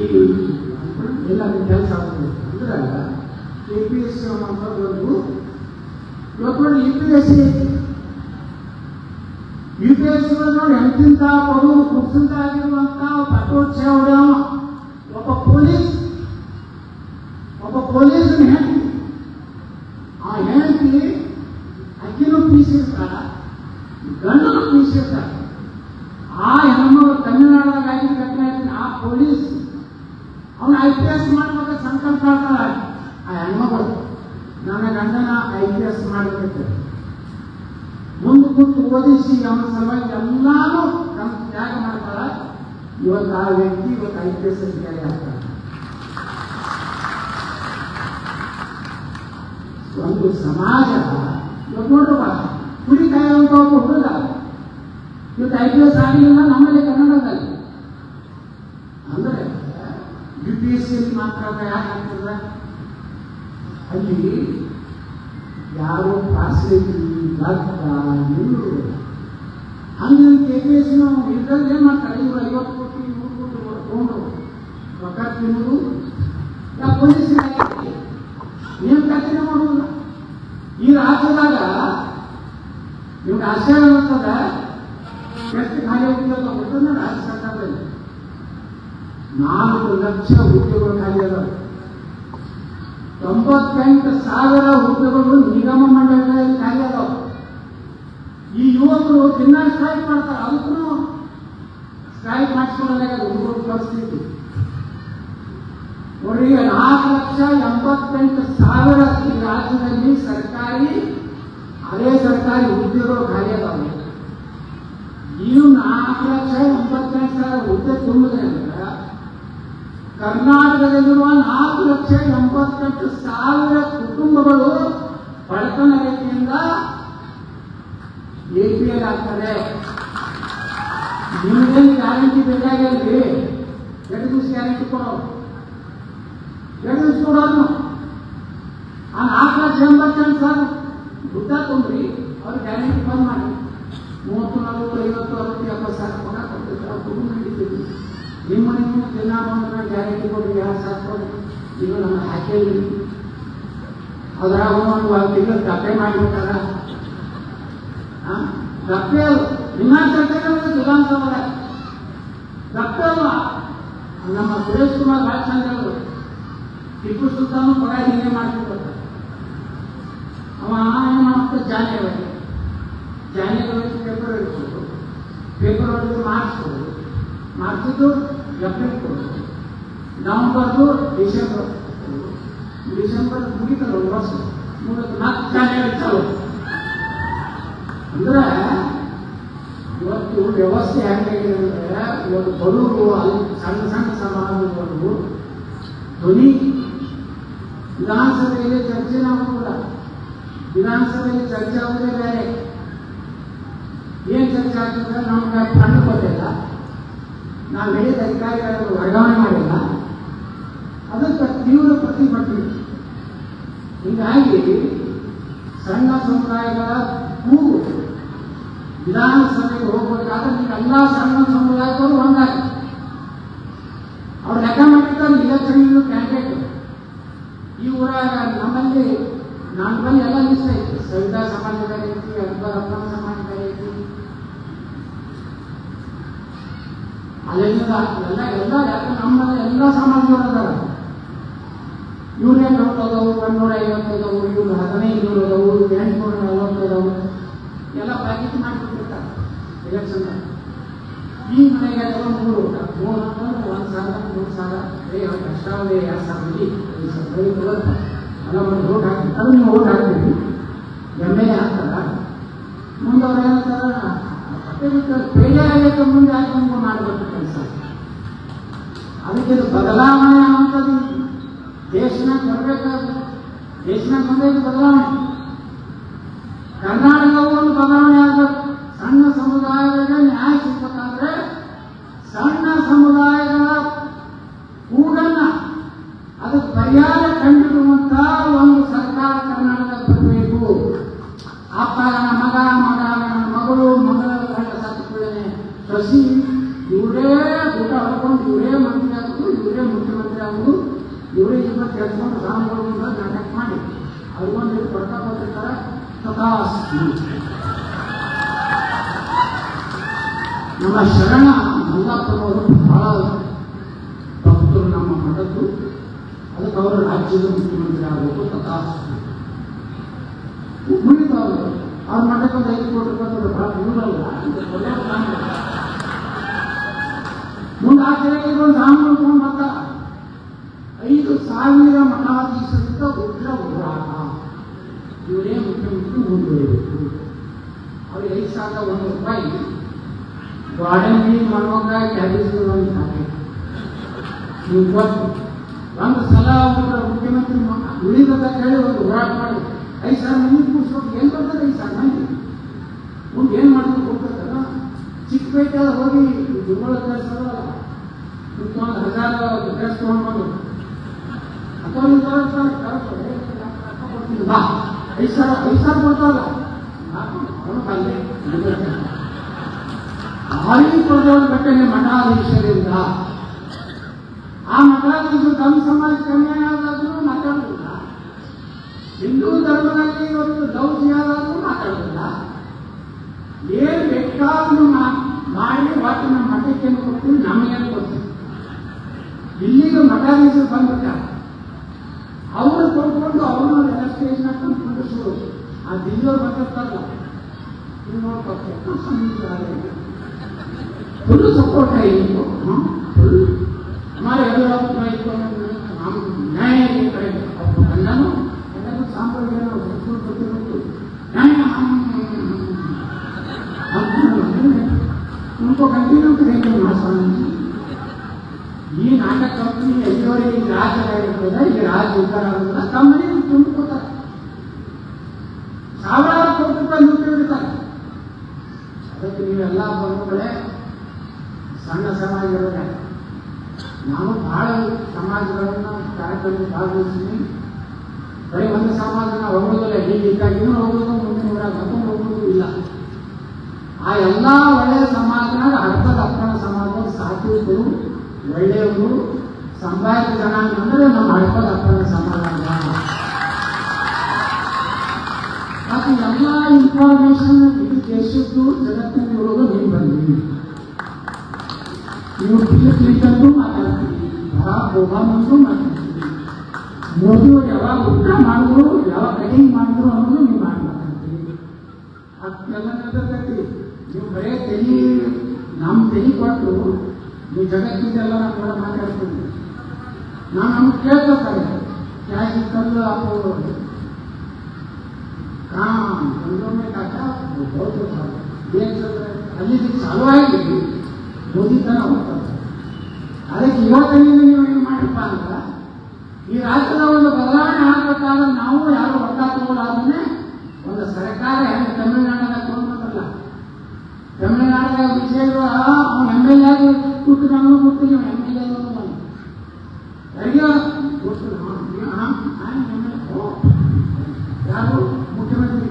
ಇಲ್ಲ, ನಿಮ್ಮ ಕೆಲಸ ಆಗ್ತದೆ ಅಂದ್ರೆ KPSC ಅನ್ನೋದು ಇವತ್ತು ನೋಡಿ UPSC ನೋಡಿ ಎಂತಿಂತ ಬಡವರು ಕುಸಿಂತ ಆಗಿರುವಂತ ಪಟೋತ್ಸವ ಹೊಡೆಯವ ಒಬ್ಬ ಪೊಲೀಸನ ಹೆಂಡತಿ. ಆ ಹೆಂಡತಿ ಅಕ್ಕಿನೂ ಪೀಸಿರ್ತಾರ, ಗಂಡನು ಪೀಸಿರ್ತಾರ. ಆ ಹೆಣ್ಣು ತಮಿಳುನಾಡದಾಗ ಆಗಿ ಘಟನೆ ಆ ಪೊಲೀಸ್ ಅವನು IPS ಮಾಡ್ಬೇಕ ಸಂಕಲ್ಪ ಮಾಡ್ತಾಳ. ಆ ಹೆಣ್ಮಗಳು ನನ್ನ ಗಂಡನ IPS ಮಾಡಬೇಕು ಮುಂದೆ ಕೂತು ಓದಿಸಿ ಅವನ ಸಲುವಾಗಿ ಎಲ್ಲಾನು ನಮ್ಮ ತ್ಯಾಗ ಮಾಡ್ತಾರ. ಇವತ್ತು ಆ ವ್ಯಕ್ತಿ ಇವತ್ತು IPS ಅಧಿಕಾರಿ ಆಗ್ತಾರೆ. ಒಂದು ಸಮಾಜ ಇವತ್ತು ನೋಡುವ ಕುಡಿ ಕಾಯುವಂತ ಒಬ್ಬ ಹುಡುಗ ಇವತ್ತು IPS ಆಗಲಿಲ್ಲ ನಮ್ಮಲ್ಲಿ ಕನ್ನಡದಲ್ಲಿ. ಅಂದ್ರೆ UPSC ಮಾತ್ರ ಯಾಕೆ ಆಗ್ತದೆ, ಅಲ್ಲಿ ಯಾರೋ ಫಾಸಿಲಿಟಿ ಇವರು ಹಂಗೆ KPSC ನಾವು ಇದ್ರಲ್ಲಿ ಏನ್ ಮಾಡ್ತಾರೆ, ಇವರು 50 ಕೋಟಿ 100 ಕೋಟಿ ತಗೊಂಡು ರೊಕ್ಕ ತಿನ್ನೋದು ಪೊಲೀಸ್ ನೇಮಕಾತಿನೇ ಮಾಡುವುದಿಲ್ಲ. ಈ ರಾಜ್ಯದಾಗ ನಿಮ್ಗೆ ಆಶ್ಚರ್ಯ ಆಗ್ತದ ಎಷ್ಟು ಖಾಲಿ ಹೋಗ್ತದ ಗೊತ್ತಂದ್ರೆ ರಾಜ್ಯ ಸರ್ಕಾರದಲ್ಲಿ 4 ಲಕ್ಷ ಹುದ್ದೆಗಳು ಖಾಲಿ ಅದಾವೆ. 98,000 ಹುದ್ದೆಗಳು ನಿಗಮ ಮಂಡಳಿಗಳಲ್ಲಿ ಖಾಲಿ ಅದಾವ. ಈ ಯುವಕರು ದಿನ ಸ್ಟ್ರೈಕ್ ಮಾಡ್ತಾರೆ, ಅದಕ್ಕೂ ಸ್ಟ್ರೈಕ್ ಮಾಡಿಸ್ಕೊಳ್ಳೋದಾಗ ಹುಡುಗರ ಪರಿಸ್ಥಿತಿ ನೋಡಿ. 4,88,000 ಈ ರಾಜ್ಯದಲ್ಲಿ ಸರ್ಕಾರಿ ಅದೇ ಸರ್ಕಾರಿ ಹುದ್ದೆಗಳು ಖಾಲಿ ಅದಾವೆ. ನೀವು 4,88,000 ಹುದ್ದೆ ತುಂಬಿದ್ರೆ ಅಂದ್ರೆ ಕರ್ನಾಟಕದಲ್ಲಿರುವ 4,88,000 ಕುಟುಂಬಗಳು ಬಡತನ ರೇಖೆಯಿಂದ ಎಪಿಎಲ್ ಆಗ್ತಾರೆ. ನಿಮಗೇನು ಗ್ಯಾರಂಟಿ ಬೇಕಾಗಿಲ್ರಿ? 2 ದಿವಸ ಗ್ಯಾರಂಟಿ ಕೊಡೋರು, 2 ದಿವಸ ಕೊಡೋರು. ಆ 4,88,000 ದುಡ್ಡ ತುಂಬ್ರಿ, ಅವ್ರು ಗ್ಯಾರಂಟಿ ಬಂದ್ ಮಾಡಿ 30, 40, 50, 60, 70,000 ಪಗಾರ ಕೊಡ್ತಿದ್ರು. ಅವ್ರು ಕುಟುಂಬ ನಡೀತಿದ್ರು. ನಿಮ್ಮ ದಿನ ಬಂದ್ರೆ ಗ್ಯಾರಂಟಿ ಕೊಡ್ರಿ, 2,000 ಕೊಡ್ರಿ, ಈಗ ನಮ್ಮ ಹಾಕೇಳಿ ಅದ್ರಾಗ ಒಂದು ತಿಂಗಳು ದಪ್ಪೆ ಮಾಡಿಬಿಟ್ಟಾರ. ದಪ್ಪೆ ಅದು ವಿಧಾನಸಭೆ ದಪ್ಪೆ ಅಲ್ವ. ನಮ್ಮ ಸುರೇಶ್ ಕುಮಾರ್ ಭಾಳ ಚಂದ ಅವರು ಟಿಪ್ಪು ಸುಲ್ತಾನು ಪಗ ಹೀಗೆ ಮಾಡ್ತಿರ್ತಾರೆ. ಅವ ಏನು ಮಾಡ್ತಾರೆ, ಜಾನ್ಯವಾಗಿ ಪೇಪರ್ ಹಿಡಿಸೋದು, ಪೇಪರ್ ಹೊಡೆದು ಮಾಡಿಸ್ಕೊಡೋದು, ಮಾಡಿಸಿದ್ದು ಏಪ್ರಿಲ್ ಕೊಡೋದು, ನವಂಬರ್ದು ಡಿಸೆಂಬರ್ ಮುಗಿತಲ್ಲ ಒಂದು ವರ್ಷ, 4 ಜಾನ್ಯವಾಗಿ ಚಾಲು. ಅಂದ್ರೆ ಇವತ್ತು ವ್ಯವಸ್ಥೆ ಹೆಂಗಾಗಿದೆ ಅಂದ್ರೆ, ಇವತ್ತು ಬಡವರು ಅಲ್ಲಿ ಸಣ್ಣ ಸಣ್ಣ ಸಮಾಜಗಳು ಧ್ವನಿ ವಿಧಾನಸಭೆಯಲ್ಲಿ ಚರ್ಚೆ ಆಗುವುದಿಲ್ಲ. ವಿಧಾನಸಭೆಯಲ್ಲಿ ಚರ್ಚೆ ಆಗುವುದೇ ಬೇರೆ. ಏನ್ ಚರ್ಚೆ ಆಗ್ತದೆ? ನಮ್ಗೆ ಫಂಡ್ ಕೊಟ್ಟಿಲ್ಲ, ನಾವು ಹೇಳಿದ ಅಧಿಕಾರಿಗಳನ್ನು ವರ್ಗಾವಣೆ ಮಾಡಿಲ್ಲ, ಅದಕ್ಕೆ ತೀವ್ರ ಪ್ರತಿಭಟನೆ. ಹೀಗಾಗಿ ಸಣ್ಣ ಸಮುದಾಯಗಳ ಕೂಗು ವಿಧಾನಸಭೆಗೆ ಹೋಗಬೇಕಾದ್ರೆ ಎಲ್ಲ ಸಣ್ಣ ಸಮುದಾಯದವರು ಒಂದಾಗಿ ಅವ್ರು ಲೆಕ್ಕ ಮಾಡಿರ್ತಾರೆ. ಇಲೆಕ್ಷನ್ ಕ್ಯಾಂಡಿಡೇಟ್ ಈ ಊರಾಗ ನಮ್ಮಲ್ಲಿ ಬಳಿ ಎಲ್ಲ ಲಿಸ್ಟ್ ಐತಿ. ಸವಿತಾ ಸಮಾಜದ ಐತಿ, ಅಕ್ಬರಪ್ಪನ ಸಮಾಜದ ಐತಿ, ಅಲ್ಲೆಲ್ಲ ನಮ್ಮಲ್ಲಿ ಎಲ್ಲ ಸಮಾಜದವರು ಅದಾರ. ಇವ್ರೇನು ನೋಡ್ತದವು 150 ಇವ್ರು 1500 ಅದಾವು, 840 ಅದಾವು, ಎಲ್ಲ ಪ್ಯಾಕೇಜ್ ಮಾಡಿಬಿಟ್ಟಿರ್ತಾರೆ ಎಲೆಕ್ಷನ್. ಈ ಮನೆಗೆ 3 ಊಟ, 3 ಅಂತಂದ್ರೆ 1,000, 3,000 ಕಷ್ಟಾವೇ 2,000 ಎಲ್ಲ ಒಂದು ಓಟ್ ಹಾಕ್ತಾರೆ. ನೀವು ಓಟ್ ಹಾಕ್ತೀವಿ, MLA ಹಾಕ್ತಾರ. ಮುಂದೆ ಅವ್ರು ಏನಂತಾರ, ಪೇಜೆ ಆಗಕ್ಕೆ ಮುಂದೆ ಹಾಕಿ ಮಾಡಬೇಕು ಕೆಲಸ. ಅದಕ್ಕೆ ಇದು ಬದಲಾವಣೆ ಅನ್ನುವಂಥದ್ದು ದೇಶನಾಗ ಬರಬೇಕಾದ್ರೆ, ದೇಶನಾಗ ಬಂದ ಬದಲಾವಣೆ. ಕರ್ನಾಟಕವು ಒಂದು ಬದಲಾವಣೆ ಆಗಬೇಕು. ಸಣ್ಣ ಸಮುದಾಯಗಳಿಗೆ ನ್ಯಾಯ ಸಿಗಬೇಕಾದ್ರೆ ಸಣ್ಣ ಸಮುದಾಯಗಳ ಕೂಡನ್ನ ಅದಕ್ಕೆ ಪರಿಹಾರ ಕಂಡುಹಿಡುವಂತ ಒಂದು ಸರ್ಕಾರ ಕರ್ನಾಟಕ ಬರಬೇಕು. ಅಪ್ಪನ ಮಗ, ಮಗಳು, ಮಗಳ ಗಂಡ ಸತ್ತುಕೊಳ್ಳನೆ ಸಸಿ ಇವರೇ ಊಟ ಹೊಡ್ಕೊಂಡು ಇವರೇ ಮಂತ್ರಿ ಆಗುದು, ಇವರೇ ಮುಖ್ಯಮಂತ್ರಿ ಆಗುದು, ಇವರೇ ಇವತ್ತು ಎಡ್ಕೊಂಡು ಸ್ವಾಮಿಗಳು ನಾಟಕ ಮಾಡಿ ಅವ್ರಿಗೊಂದು ಕೊಡ್ತಾ ಬರ್ತಿರ್ತಾರೆ. ನಮ್ಮ ಶರಣ ಮಲ್ಲಾಪುರವರು ಬಹಳ ಭಕ್ತರು ನಮ್ಮ ಮಠದ್ದು. ಅದಕ್ಕೆ ಅವರು ರಾಜ್ಯದ ಮುಖ್ಯಮಂತ್ರಿ ಆಗಬೇಕು. ಉಳಿದವರು ಅವ್ರ ಮಠಕ್ಕೆ ಒಂದು 5 ಕೋಟಿ ರೂಪಾಯಿ ಬಹಳ ದೂರಲ್ಲ. ಮುಂದೆ ಆ ಕೆರೆಗೆ ಒಂದು ಸಾಂಗ್ಗಳು ತಗೊಂಡು ಬರ್ತಾರ. 5,000 ಮಠಾಧೀಶರಿಂದ ಉಗ್ರ ಹೋರಾಟ, ಇವರೇ ಮುಖ್ಯಮಂತ್ರಿ ಮುಂದುವರಿಬೇಕು. ಅವ್ರಿಗೆ 5,001 ರೂಪಾಯಿ ಗಾರ್ಡನ್ ಕ್ಲೀನ್ ಮಾಡುವಾಗ ಕ್ಯಾಬೇಜ್ ಒಂದು ಹಾಕಿ ನೀವು ಕೊಟ್ಟು ಒಂದು ಸಲ ಒಬ್ಬರ ಮುಖ್ಯಮಂತ್ರಿ ಉಳಿದ ಹೇಳಿ ಒಂದು ಹೋರಾಟ ಮಾಡಿ 5,000 ಮಂದಿ ಕೂರಿಸೋದು ಏನು ಬರ್ತದೆ? 5,000 ಮಂದಿ ಮುಂದೆ ಏನು ಮಾಡ್ಕೊಂಡು ಹೋಗ್ತದಲ್ಲ. ಚಿಕ್ಕಪೇಟೆ ಹೋಗಿ ದುರ್ಬಳ ಕೆಲಸದಲ್ಲ, ಒಂದು 1,000 ಡ್ರೆಸ್ ತೊಗೊಂಡ್ಬಂದು ಅಥವಾ 5,000 ಕೊಡ್ತಾರಲ್ಲ, ಭಾರಿ ಕೊಡೋದು ಘಟನೆ ಮಠಾಧೀಶರಿಂದ. ಆ ಮಠಾಧೀಶರು ತಮ್ಮ ಸಮಾಜಕ್ಕೆ ಅನ್ಯಾಯ ಆದಾದ್ರೂ ಮಾತಾಡೋದಿಲ್ಲ, ಹಿಂದೂ ಧರ್ಮದಲ್ಲಿ ಇವತ್ತು ದೌರ್ಜನ್ಯ ಆದಾದ್ರೂ ಮಾತಾಡೋದಿಲ್ಲ. ಏನು ಬೇಕಾದ್ರೂ ಮಾಡಿ ಒಟ್ಟು ನಮ್ಮ ಮಠಕ್ಕೇನು ಕೊಡ್ತೀವಿ, ನಮಗೇನು ಕೊಡ್ತೀವಿ. ಇಲ್ಲಿಗೂ ಮಠಾಧೀಶರು ಬಂದ್ಬಿಟ್ಟಾರೆ. ಅವರು ಕೊಡ್ಕೊಂಡು ಅವ್ರನ್ನ ಎಲ್ಲ ಸ್ಟೇಜ್ನ ಕುಂಡಿಸೋದು. ಆ ದಿಲ್ಲೋರು ಬರ್ತಿರ್ತಾರಲ್ಲ, ನೀವು ನೋಡ್ಬೇಕು ಫುಲ್ ಸಪೋರ್ಟ್ ಆಯಿತು. ಫುಲ್ हमारे अभिभावक न्याय ಎಲ್ಲನೂ ಸಾಂಪ್ರದಾಯ उनको कंटिन्यू करेंगे महास्वामी जी. ये नाटक कंपनी ಎಲ್ಲಿವರೆಗೆ ಈ ರಾಜ್ಯ ಇರ್ತದೆ, ಈ ರಾಜ್ಯ ಉದ್ಧಾರ ಆಗೋದಿಲ್ಲ, ತಮ್ಮ ಮನೆಗೆ ತುಂಬಿಕೊತಾರೆ. ಸಾವಿರಾರು ಕೋಟಿ ರೂಪಾಯಿ ದುಡ್ಡು ಇಡ್ತಾರೆ. ಅದಕ್ಕೆ ನೀವೆಲ್ಲ ಬಂಧುಗಳೇ, ಸಣ್ಣ ಸಮಾಜಗಳೇ, ನಾನು ಬಹಳ ಸಮಾಜಗಳನ್ನು ಕಾರ್ಯಕ್ರಮ ಭಾಗವಹಿಸ್ತೀನಿ. ಬರೀ ಒಂದು ಸಮಾಜನ ಹೋಗೋದಿಲ್ಲ, ಹೀಗಿದ್ದಾಗಿನೂ ಹೋಗೋದು, ಮುಂದೆ ಬಂದು ಹೋಗೋದು ಇಲ್ಲ. ಆ ಎಲ್ಲ ಒಳ್ಳೆಯ ಸಮಾಜನಾಗ ಅರ್ಧದ ಅಪ್ಪನ ಸಮಾಜ ಸಾತ್ವಿಕರು, ಒಳ್ಳೆಯವರು, ಸಂಭಾವ್ಯ ಜನಾಂಗ ಅಂದರೆ ನಮ್ಮ ಹಡಪದ ಅಪ್ಪನ ಸಮಾಜ. ಮತ್ತು ಎಲ್ಲ ಇನ್ಫಾರ್ಮೇಶನ್ ಇಡೀ ದೇಶದ್ದು ಜಗತ್ತಿನಲ್ಲಿ ಇರೋದು ನೀವು ಬಂದಿದ್ದೀವಿ. ನೀವು ಬಿಲ್ ಕ್ಲಿಂಟನ್ಗೂ ಮಾತಾಡ್ತೀವಿ, ಬರಾಕ್ ಒಬಾಮಂಗೂ ಮಾತಾಡ್ತೀವಿ, ಮೋದಿಯವರು ಯಾವಾಗ ಊಟ ಮಾಡಿದ್ರು, ಯಾವಾಗ ಕಟಿಂಗ್ ಮಾಡಿದ್ರು ಅನ್ನೋದು ನೀವು ಮಾತಾಡ್ತೀವಿ. ಅದೆಲ್ಲ ನಡೆದೈತಿ. ನೀವು ಬರೇ ನಮ್ಮ ತೆಲಿ ಕೊಟ್ಟು ನೀವು ಜಗತ್ತಿದ್ದೆಲ್ಲ ನಾನು ಕೂಡ ಮಾತಾಡ್ತೀನಿ. ನಾನು ನಮ್ಗೆ ಕೇಳ್ತಾರೆ ಯಾಕೆ ಕಲ್ಲು ಹಾಕೋದು ಅಲ್ಲಿ ಚಾಲುವಾಗಿ ಮೋದಿ ತನ ಹೋಗ್ತಾರೆ. ಅದಕ್ಕೆ ಇವತ್ತಿನಿಂದ ನೀವು ಏನು ಮಾಡಪ್ಪ ಅಂತ, ಈ ರಾಜ್ಯದ ಒಂದು ಬದಲಾವಣೆ ಆಗಬೇಕಾದ್ರೆ ನಾವು ಯಾರು ಒಟ್ಟ ತಗೊಳ್ಳಾದ್ರೆ ಒಂದು ಸರ್ಕಾರ ಹೆಂಗೆ ತಮಿಳುನಾಡಾಗ ತಗೊಂಡ್ಬಂದ್ರಲ್ಲ, ತಮಿಳುನಾಡಾಗ ವಿಜಯರು ಅವ್ನು MLA ಆಗಿ ಕೂತು ನಮಗೂ ಗೊತ್ತಿಲ್ಲ, MLA ಗೊತ್ತು ಯಾರು ಮುಖ್ಯಮಂತ್ರಿ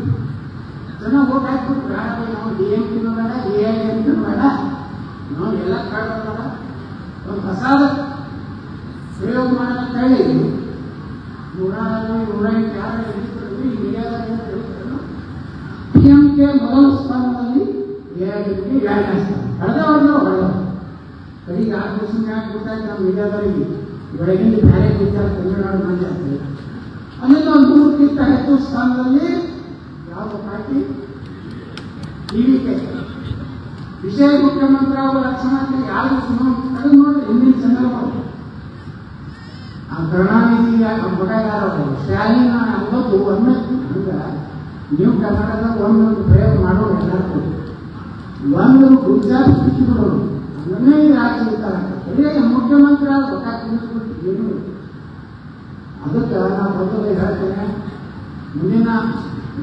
ಜನ ಓಟ್ ಹಾಕ್ಬಿಟ್ಟು ಬೇಡ, ನಾವು DMK ಬೇಡ, AIMK ಬೇಡ, ನಾವು ಎಲ್ಲ ಬೇಡ, ಒಂದು ಹೊಸಾದ ಪ್ರಯೋಗ ಮಾಡೋಣ ಹೇಳಿ 108 ಯಾರು ಹೇಳ್ತಾರೆ, DMK ಮೊದಲ ಸ್ಥಾನದಲ್ಲಿ, AIMK 2ನೇ ಸ್ಥಾನ. ಕಳೆದವರು ಕಡೆಗೆ 6 ವರ್ಷ ಮ್ಯಾಗ ಗೊತ್ತಾಯ್ತು ನಮ್ಮ ಮೀಡಿಯಾದವರಿಗೆ, ಬೆಳಗಿನ ಬೇರೆ ವಿಚಾರ ತಮಿಳುನಾಡು ಮಂದಿ ಆಗ್ತದೆ. ಅಲ್ಲಿಂದ ಒಂದು 3ಕ್ಕಿಂತ ಹೆಚ್ಚು ಸ್ಥಾನದಲ್ಲಿ ಯಾವ ಪಾರ್ಟಿ, TVK. ವಿಜಯ ಮುಖ್ಯಮಂತ್ರಿ ಅವರು ರಕ್ಷಣೆ ಯಾರು ತೆಗೆದು ನೋಡಿ, ಹಿಂದಿನ ಜನರು ಆ ಕರುಣಾನಿಧಿ ಬಡಗಾರವರು ಸ್ಟಾಲಿನ್ ಅನ್ನೋದು ಒಮ್ಮೆ ಹಂಗ ನೀವು ಕರ್ನಾಟಕದಾಗ ಒಂದೊಂದು ಪ್ರಯೋಗ ಮಾಡೋರು ಎಲ್ಲರಿಗೂ ಒಂದು ಗುಜರಾತ್ ಬಿಟ್ಟು ಬಿಡೋರು, ಅದನ್ನೇ ರಾಜ್ಯ ಇರ್ತಾರೆ. ಮುಖ್ಯಮಂತ್ರಿ ಆದ ಗೊತ್ತಾಗ್ಬಿಟ್ಟು ಏನು. ಅದಕ್ಕೆ ನಾನು ಮೊದಲೇ ಹೇಳ್ತೇನೆ, ಮುಂದಿನ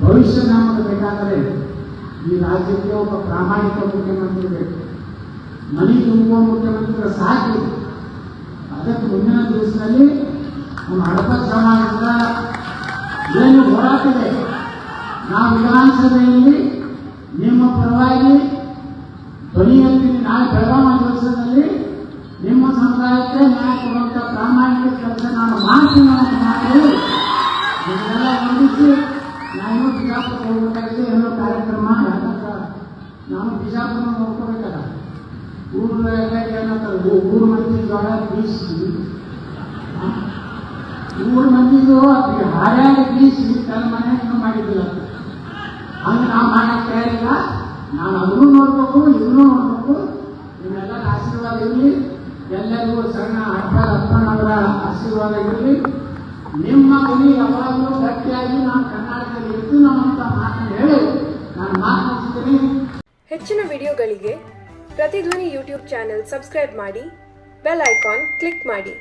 ಭವಿಷ್ಯ ನಮಗೆ ಬೇಕಾದರೆ ಈ ರಾಜ್ಯಕ್ಕೆ ಒಬ್ಬ ಪ್ರಾಮಾಣಿಕ ಮುಖ್ಯಮಂತ್ರಿ ಬೇಕು, ಮನೆ ತುಂಬುವ ಮುಖ್ಯಮಂತ್ರಿಗಳು ಸಾಕು. ಅದಕ್ಕೆ ಮುಂದಿನ ದಿವಸದಲ್ಲಿ ನಮ್ಮ ಹಡಪ ಸಮಾಜದ ಏನು ಹೋರಾಟಿದೆ, ನಾವು ವಿಧಾನಸಭೆಯಲ್ಲಿ ನಿಮ್ಮ ಪರವಾಗಿ ಧ್ವನಿ ಎತ್ತೀನಿ. ನಾಳೆ ಬೆಳಗಾವಿ ದಿವಸದಲ್ಲಿ ನಿಮ್ಮ ಸಮುದಾಯಕ್ಕೆ ನ್ಯಾಯ ಕೊಡುವಂಥ ಪ್ರಾಮಾಣಿಕ ಕೆಲಸ ನಾನು ಮಾಡ್ತೀನಿ ಅಂತ ಮಾಡಿ ಇದನ್ನೆಲ್ಲ ಹೊಂದಿಸಿ ನಾನು ಬಿಜಾಪುರ ಹೋಗ್ಬೇಕಾಗಿದೆ. ಏನೋ ಕಾರ್ಯಕ್ರಮ, ಯಾಕಂದ್ರೆ ನಾನು ಬಿಜಾಪುರ ನೋಡ್ಕೋಬೇಕಲ್ಲ, ಊರೆಲ್ಲ ಏನಂತಾರೆ, ಊರು ಮಂದಿ ಜೋಳ ಬೀಸಿ, ಊರು ಮಂದಿದು ಹಾರ್ಯಾಗ ಬೀಸಿ ತನ್ನ ಮನೆ ಇನ್ನೂ ಮಾಡಿದ್ದಿಲ್ಲ. ಹಂಗೆ ನಾವು ಮಾಡಕ್ಕೆ ತಯಾರಿಲ್ಲ. ನಾನು ಅದನ್ನು ನೋಡ್ಬೇಕು, ಇದನ್ನು ನೋಡ್ಬೇಕು. ನಿಮ್ಮೆಲ್ಲರ ಆಶೀರ್ವಾದ ಇರಲಿ, ಎಲ್ಲರಿಗೂ ಸಣ್ಣ ಅಪ್ಪನವರ ಆಶೀರ್ವಾದ ಇರಲಿ. ನಿಮ್ಮ ಧ್ವನಿ ಯಾವಾಗಲೂ ಗಟ್ಟಿಯಾಗಿ ನಾನು ಕರ್ನಾಟಕದಲ್ಲಿ ಇರ್ತೀವಿ ಅಂತ ಮಾತನ್ನು ಹೇಳಿ ನಾನು ಮಾತನಾಡ್ತೀನಿ.
ಹೆಚ್ಚಿನ ವಿಡಿಯೋಗಳಿಗೆ ಪ್ರತಿಧ್ವನಿ ಯೂಟ್ಯೂಬ್ ಚಾನೆಲ್ ಸಬ್ಸ್ಕ್ರೈಬ್ ಮಾಡಿ, ಬೆಲ್ ಐಕಾನ್ ಕ್ಲಿಕ್ ಮಾಡಿ.